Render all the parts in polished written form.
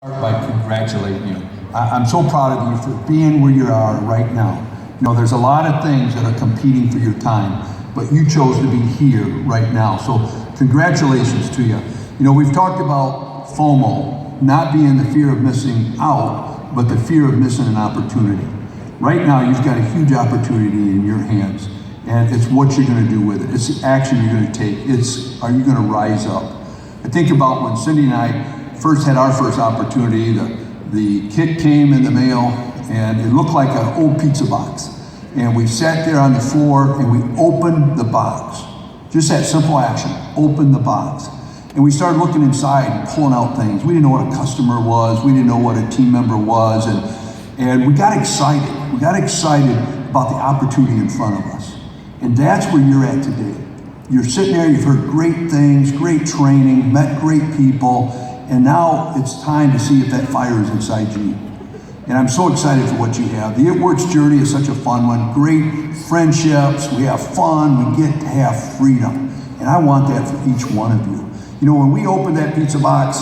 By congratulating you. I'm so proud of you for being where you are right now. You know, there's a lot of things that are competing for your time, but you chose to be here right now. So congratulations to you. You know, we've talked about FOMO, not being the fear of missing out, but the fear of missing an opportunity. Right now, you've got a huge opportunity in your hands, and it's what you're gonna do with it. It's the action you're gonna take. It's, are you gonna rise up? I think about when Cindy and I first had our first opportunity. The kit came in the mail and it looked like an old pizza box. And we sat there on the floor and we opened the box. Just that simple action, open the box. And we started looking inside and pulling out things. We didn't know what a customer was. We didn't know what a team member was. And we got excited. We got excited about the opportunity in front of us. And that's where you're at today. You're sitting there, you've heard great things, great training, met great people, and now it's time to see if that fire is inside you. And I'm so excited for what you have. The It Works journey is such a fun one. Great friendships, we have fun, we get to have freedom. And I want that for each one of you. You know, when we opened that pizza box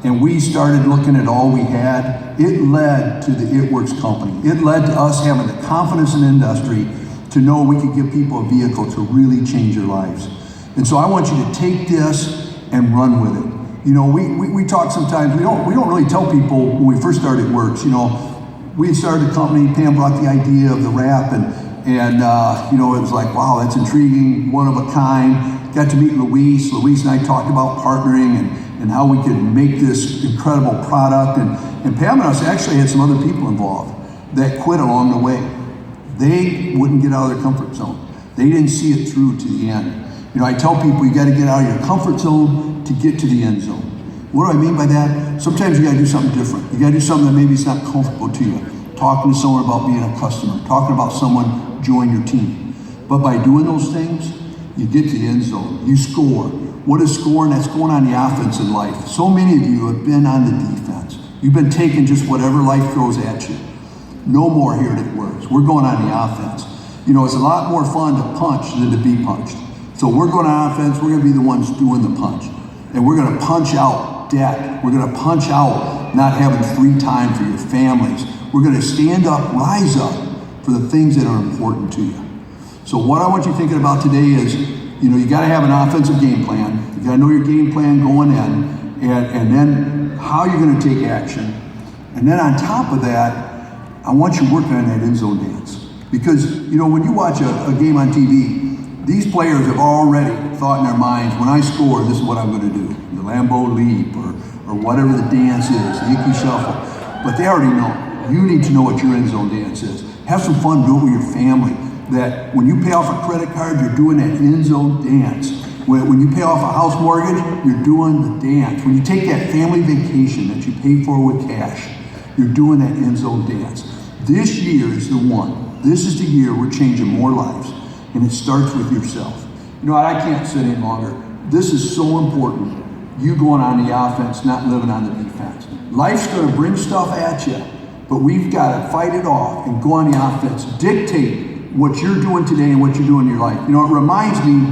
and we started looking at all we had, it led to the It Works company. It led to us having the confidence in the industry to know we could give people a vehicle to really change their lives. And so I want you to take this and run with it. You know, we talk sometimes, we don't really tell people when we first started Works. You know, we started a company, Pam brought the idea of the wrap, and you know, it was like, wow, that's intriguing, one of a kind. Got to meet Luis. Luis and I talked about partnering and how we could make this incredible product. And Pam and us actually had some other people involved that quit along the way. They wouldn't get out of their comfort zone. They didn't see it through to the end. You know, I tell people you got to get out of your comfort zone to get to the end zone. What do I mean by that? Sometimes you got to do something different. You got to do something that maybe is not comfortable to you. Talking to someone about being a customer, talking about someone join your team. But by doing those things, you get to the end zone. You score. What is scoring? That's going on the offense in life. So many of you have been on the defense. You've been taking just whatever life throws at you. No more here at Works. We're going on the offense. You know, it's a lot more fun to punch than to be punched. So we're going on offense. We're going to be the ones doing the punch. And we're going to punch out debt. We're going to punch out not having free time for your families. We're going to stand up, rise up for the things that are important to you. So what I want you thinking about today is, you know, you got to have an offensive game plan. You got to know your game plan going in, and then how you're going to take action. And then on top of that, I want you working on that end zone dance. Because, you know, when you watch a game on TV, these players have already thought in their minds, when I score, this is what I'm going to do. The Lambeau leap or whatever the dance is, the Icky shuffle. But they already know. You need to know what your end zone dance is. Have some fun, do it with your family. That when you pay off a credit card, you're doing that end zone dance. When you pay off a house mortgage, you're doing the dance. When you take that family vacation that you pay for with cash, you're doing that end zone dance. This year is the one. This is the year we're changing more lives. And it starts with yourself. You know what, I can't sit any longer. This is so important. You going on the offense, not living on the defense. Life's gonna bring stuff at you, but we've gotta fight it off and go on the offense. Dictate what you're doing today and what you're doing in your life. You know, it reminds me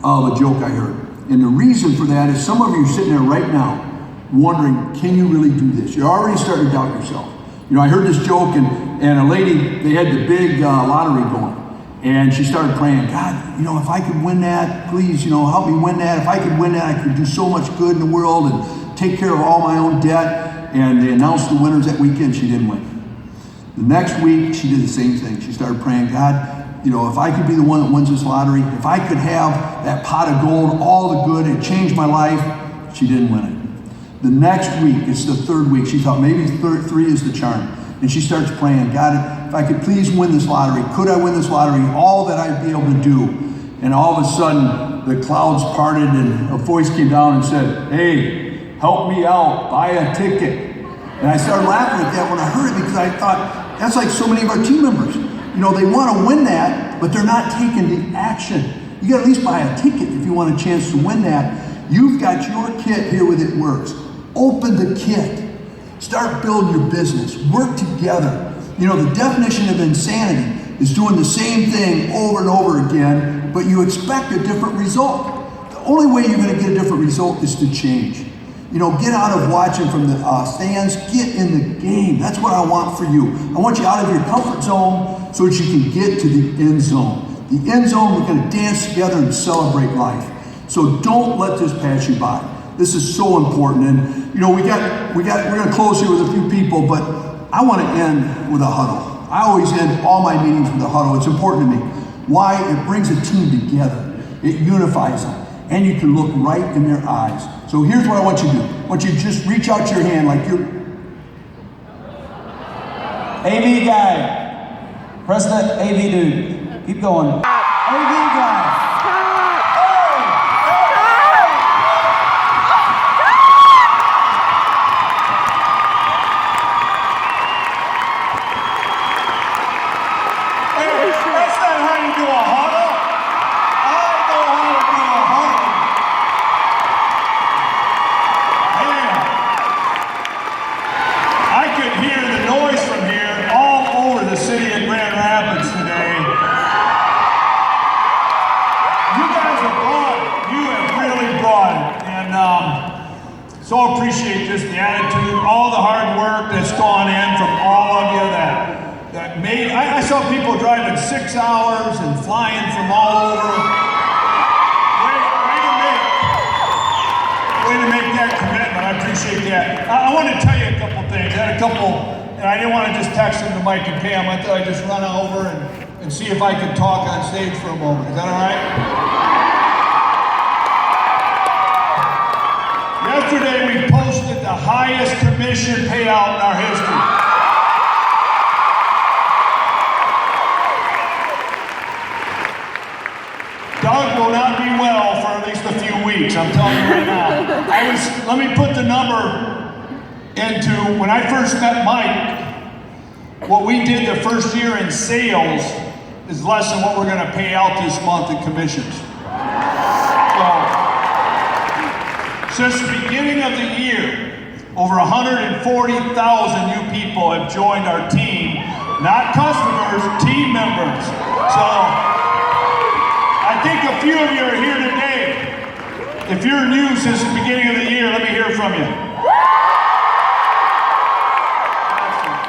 of a joke I heard. And the reason for that is some of you are sitting there right now wondering, can you really do this? You're already starting to doubt yourself. You know, I heard this joke and a lady, they had the big lottery going. And she started praying, God, you know, if I could win that, please, you know, help me win that. If I could win that, I could do so much good in the world and take care of all my own debt. And they announced the winners that weekend. She didn't win. The next week, she did the same thing. She started praying, God, you know, if I could be the one that wins this lottery, if I could have that pot of gold, all the good, and change my life, she didn't win it. The next week, it's the third week, she thought maybe three is the charm. And she starts praying, God, if I could please win this lottery, could I win this lottery, all that I'd be able to do. And all of a sudden, the clouds parted and a voice came down and said, hey, help me out, buy a ticket. And I started laughing at that when I heard it because I thought, that's like so many of our team members. You know, they want to win that, but they're not taking the action. You got to at least buy a ticket if you want a chance to win that. You've got your kit here with It Works. Open the kit. Start building your business. Work together. You know, the definition of insanity is doing the same thing over and over again, but you expect a different result. The only way you're going to get a different result is to change. Get out of watching from the stands. Get in the game. That's what I want for you. I want you out of your comfort zone so that you can get to the end zone. The end zone, we're going to dance together and celebrate life. So don't let this pass you by. This is so important. And we're going to close here with a few people, but I want to end with a huddle. I always end all my meetings with a huddle. It's important to me. Why? It brings a team together. It unifies them. And you can look right in their eyes. So here's what I want you to do. I want you to just reach out your hand like you're AV guy. President AV dude. Keep going. AV guy. That's not how you do a huddle. I know how to do a huddle. Man, I could hear the noise from here all over the city of Grand Rapids today. You guys have brought it. You have really brought it. And so appreciate just the attitude, all the hard work that's gone in from all of you that made. I saw people driving 6 hours and flying from all over. Way to make that commitment. I appreciate that. I want to tell you a couple things. I had a couple, and I didn't want to just text them to Mike and Pam. I thought I'd just run over and see if I could talk on stage for a moment. Is that all right? Yesterday we posted the highest commission payout in our history. Doug will not be well for at least a few weeks, I'm telling you right now. Let me put the number into, when I first met Mike, what we did the first year in sales is less than what we're gonna pay out this month in commissions. So, since the beginning of the year, over 140,000 new people have joined our team, not customers, team members. So, I think a few of you are here today. If you're new since the beginning of the year, let me hear from you.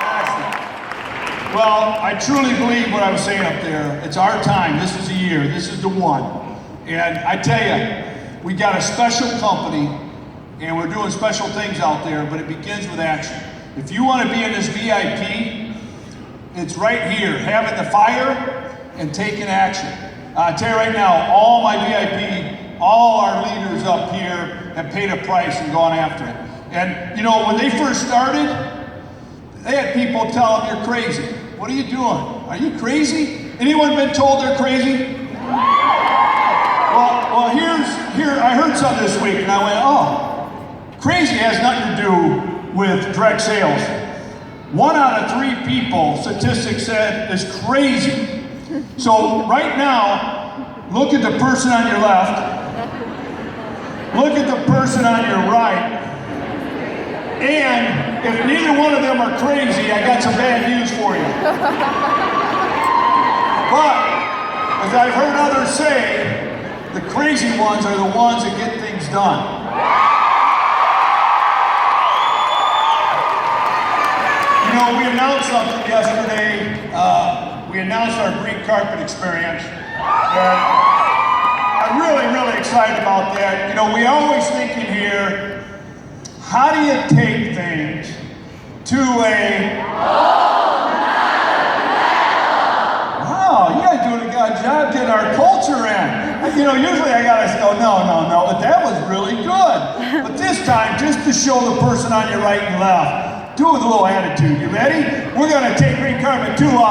Excellent. Well, I truly believe what I was saying up there. It's our time. This is the year. This is the one. And I tell you, we got a special company, and we're doing special things out there, but it begins with action. If you want to be in this VIP, it's right here, having the fire and taking action. I tell you right now, all my VIP, all our leaders up here have paid a price and gone after it. And when they first started, they had people tell them, "You're crazy. What are you doing? Are you crazy?" Anyone been told they're crazy? Well, here I heard something this week, and I went, "Oh, crazy has nothing to do with direct sales." 1 out of 3 people, statistics said, is crazy. So right now, look at the person on your left, look at the person on your right, and if neither one of them are crazy, I got some bad news for you. But, as I've heard others say, the crazy ones are the ones that get things done. We announced something yesterday. We announced our green carpet experience. And I'm really, really excited about that. We always think in here, how do you take things to a... Wow, you guys doing a good job getting our culture in. Usually I gotta go, no, but that was really good. But this time, just to show the person on your right and left, do it with a little attitude. You ready? We're going to take green carpet to a... Oh,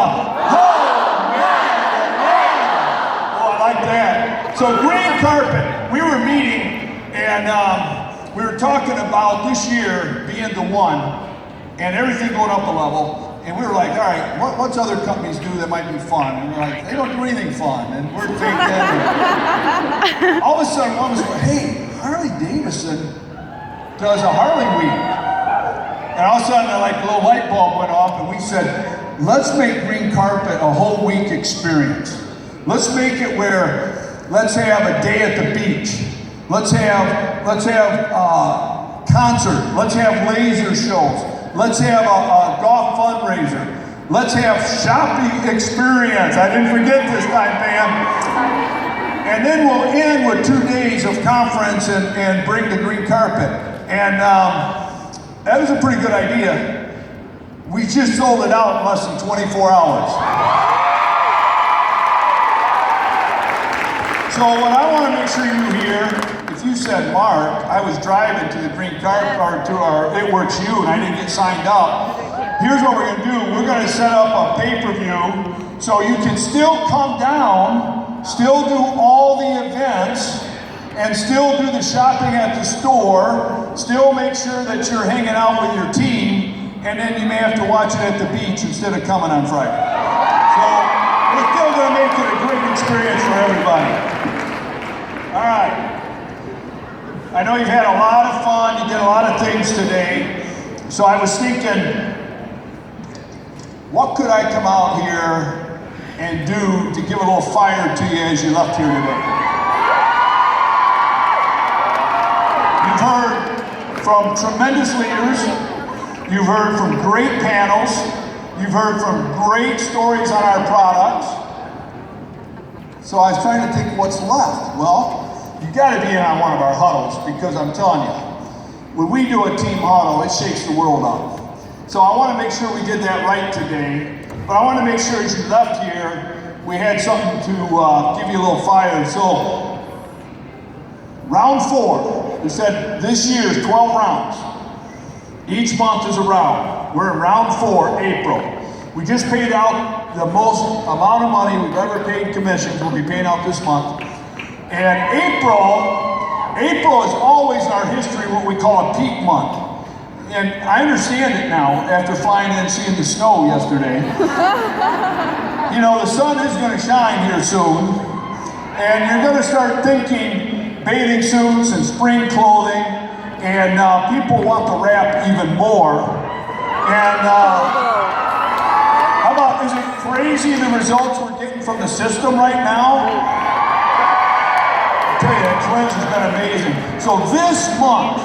I like that. So green carpet, we were meeting and we were talking about this year being the one and everything going up a level. And we were like, all right, what's other companies do that might be fun? And we're like, they don't do anything fun. And we're thinking, all of a sudden one was like, hey, Harley Davidson does a Harley Week. And all of a sudden, like a little light bulb went off, and we said, let's make green carpet a whole week experience. Let's make it where, let's have a day at the beach. Let's have concert. Let's have laser shows. Let's have a golf fundraiser. Let's have shopping experience. I didn't forget this time, fam. And then we'll end with 2 days of conference and bring the green carpet. And that was a pretty good idea. We just sold it out in less than 24 hours. So what I want to make sure you hear, if you said, Mark, I was driving to the green carpet, or to our It Works You, and I didn't get signed up, here's what we're going to do. We're going to set up a pay-per-view so you can still come down, still do all the events, and still do the shopping at the store, still make sure that you're hanging out with your team, and then you may have to watch it at the beach instead of coming on Friday. So we're still going to make it a great experience for everybody. All right. I know you've had a lot of fun. You did a lot of things today. So I was thinking, what could I come out here and do to give a little fire to you as you left here today? You've heard from tremendous leaders. You've heard from great panels. You've heard from great stories on our products. So I was trying to think what's left. Well, you got to be in on one of our huddles, because I'm telling you, when we do a team huddle, it shakes the world up. So I want to make sure we did that right today. But I want to make sure as you left here, we had something to give you a little fire. So round 4, we said this year is 12 rounds. Each month is a round. We're in round 4, April. We just paid out the most amount of money we've ever paid commissions. We'll be paying out this month. And April is always in our history what we call a peak month. And I understand it now after flying in and seeing the snow yesterday. You know, the sun is going to shine here soon. And you're going to start thinking bathing suits and spring clothing. And people want the wrap even more. And how about, is it crazy the results we're getting from the system right now? I tell you, that cleanse has been amazing. So this month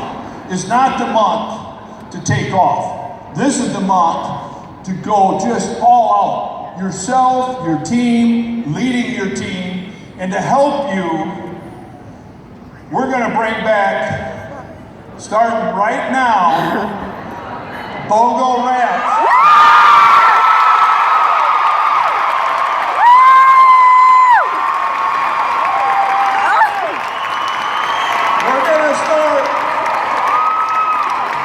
is not the month to take off. This is the month to go just all out. Yourself, your team, leading your team, and to help you, we're going to bring back, starting right now, BOGO wraps. We're going to start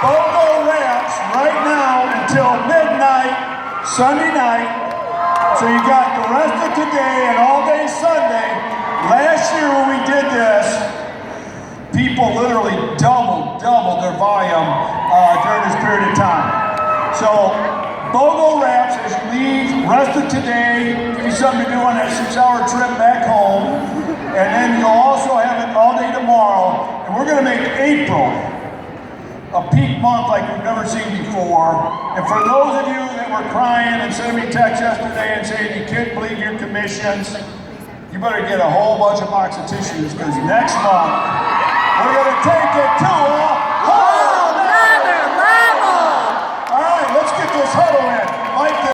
BOGO wraps right now until midnight, Sunday night. So you got the rest of today and all day Sunday. Last year when we did this, people literally doubled their volume during this period of time. So BOGO wraps as you leave, rest of today, give you something to do on that 6-hour trip back home. And then you'll also have it all day tomorrow. And we're going to make April a peak month like we've never seen before. And for those of you that were crying and sending me texts yesterday and saying you can't believe your commissions, you better get a whole bunch of box of tissues, because next month we're going to take it to